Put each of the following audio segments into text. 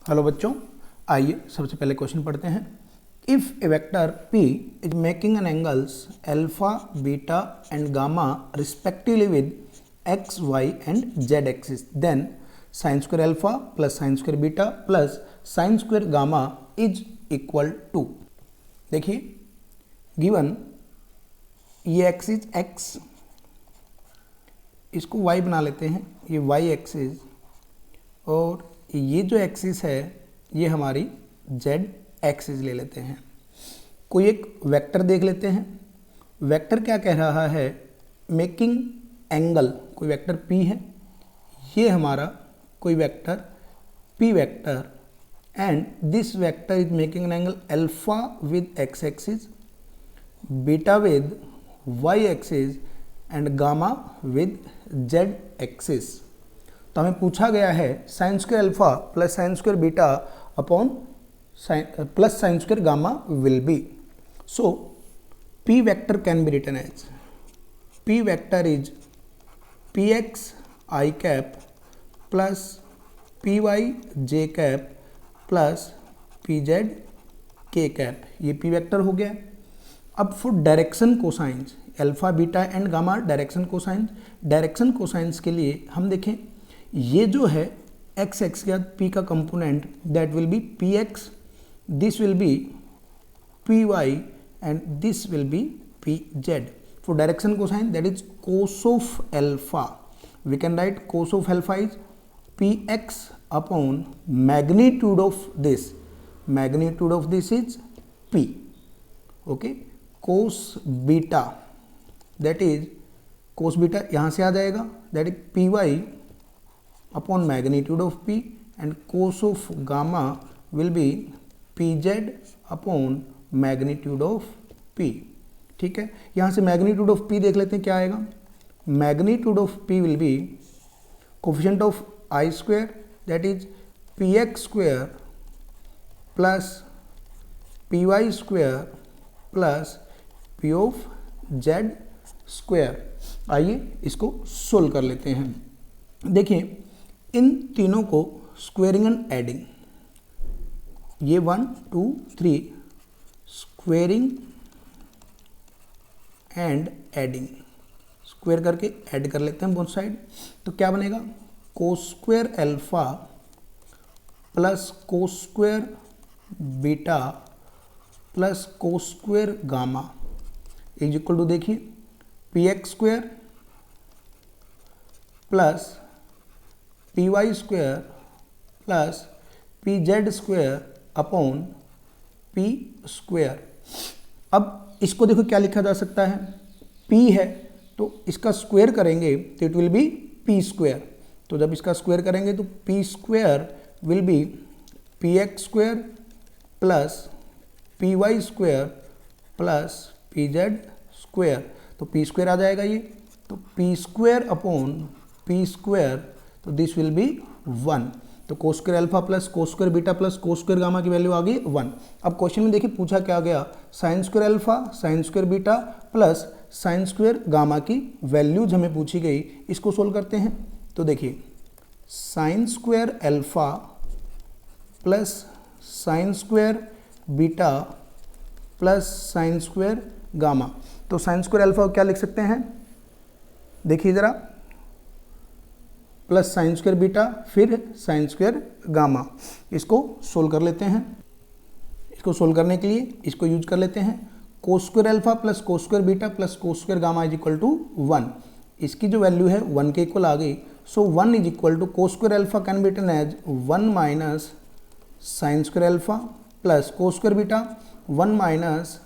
Hello बच्चों, आइए सबसे पहले क्वेश्चन पढ़ते हैं। If a vector p is making an angles alpha, beta and gamma respectively with x, y and z axis, then sine square alpha plus sine square beta plus sine square gamma is equal to. देखिए given ये axis x, इसको y बना लेते हैं, ये y axis, और ये जो एक्सिस है ये हमारी z एक्सिस ले लेते हैं। कोई एक वेक्टर देख लेते हैं। वेक्टर क्या कह रहा है? मेकिंग एंगल, कोई वेक्टर p है, ये हमारा कोई vector p vector, and this vector is making an angle alpha with x axis, beta with y axis and gamma with z axis. तो हमें पूछा गया है sine square alpha plus sine square beta upon plus sine square gamma will be. So p vector can be written as p vector is px i cap plus py j cap plus pz k cap. ये p vector हो गया। अब for direction cosines, alpha beta and gamma direction cosines, direction cosines के लिए हम देखें, ये जो है एक्स एक्स के बाद p का component that will be px, this will be py and this will be pz। For direction cosine that is cos of alpha, we can write cos of alpha is px upon magnitude of this, magnitude of this is p, okay. Cos beta that is, cos beta यहाँ से आ जाएगा, that is py upon magnitude of p, and cos of gamma will be pz upon magnitude of p। ठीक है, यहाँ से magnitude of p देख लेते हैं क्या आएगा। Magnitude of p will be coefficient of i square that is px square plus py square plus p of z square. आइए इसको सोल्व कर लेते हैं। देखिए इन तीनों को स्क्वेयरिंग एंड एडिंग, ये 1 2 3 स्क्वेयरिंग एंड एडिंग, स्क्वेयर करके ऐड कर लेते हैं बोथ साइड। तो क्या बनेगा? Cos square alpha plus cos square beta plus cos square gamma is equal to, देखिए px square plus py square plus pz square upon p square. अब इसको देखो क्या लिखा जा सकता है, p है तो इसका स्क्वायर करेंगे तो it will be p square. तो जब इसका स्क्वायर करेंगे तो p square will be px square plus py square plus pz square. तो p स्क्वायर आ जाएगा ये, तो p square upon p square, तो दिस विल बी 1। तो कोस square alpha plus cos square beta plus cos square gamma की value आ गई 1। अब question में देखिए पूछा क्या गया, sign square alpha sign square beta plus sine square gamma की वैल्यूज हमें पूछी गई, इसको सोल्व करते हैं। तो देखिए sign square alpha plus sine square beta plus sine square gamma. तो साइन स्क्वायर अल्फा को क्या लिख सकते हैं, देखिए ज़रा, प्लस साइन स्क्वायर बीटा फिर साइन स्क्वायर गामा। इसको सोल्व कर लेते हैं। इसको सोल्व करने के लिए इसको यूज कर लेते हैं, cos square alpha plus cos square beta plus cos square gamma is equal to 1। इसकी जो वैल्यू है 1 के इक्वल आ गई। So 1 is equal to cos square alpha can be written as 1 minus sine square alpha plus cos square beta 1 minus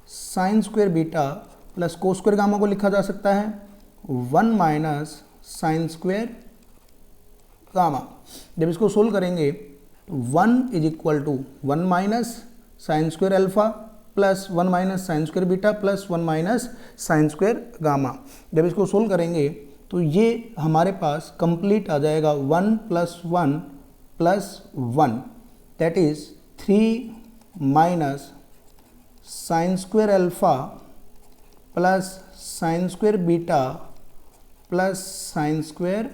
sine square beta plus cos square gamma को लिखा जा सकता है 1 माइनस साइन स्क्वायर गामा। जब इसको solve करेंगे 1 is equal to 1 minus sine square alpha plus 1 minus sine square beta plus 1 minus sine square gamma. जब इसको सोल्व करेंगे तो ये हमारे पास कंप्लीट आ जाएगा 1 plus 1 plus 1, that is 3 minus sine square alpha plus sine square beta plus sine square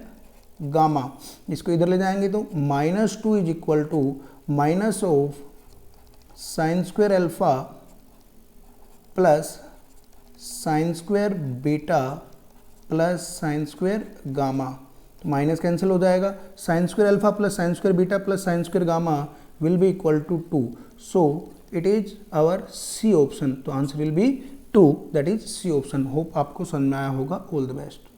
gamma, इसको इधर ले जाएंगे तो -2 is equal to minus of sine square alpha plus sine square beta plus sine square gamma. Minus cancel हो जाएगा, sine square alpha plus sine square beta plus sine square gamma will be equal to 2। So it is our C option. तो answer will be 2, that is C option. Hope आपको समझ में आया होगा। All the best.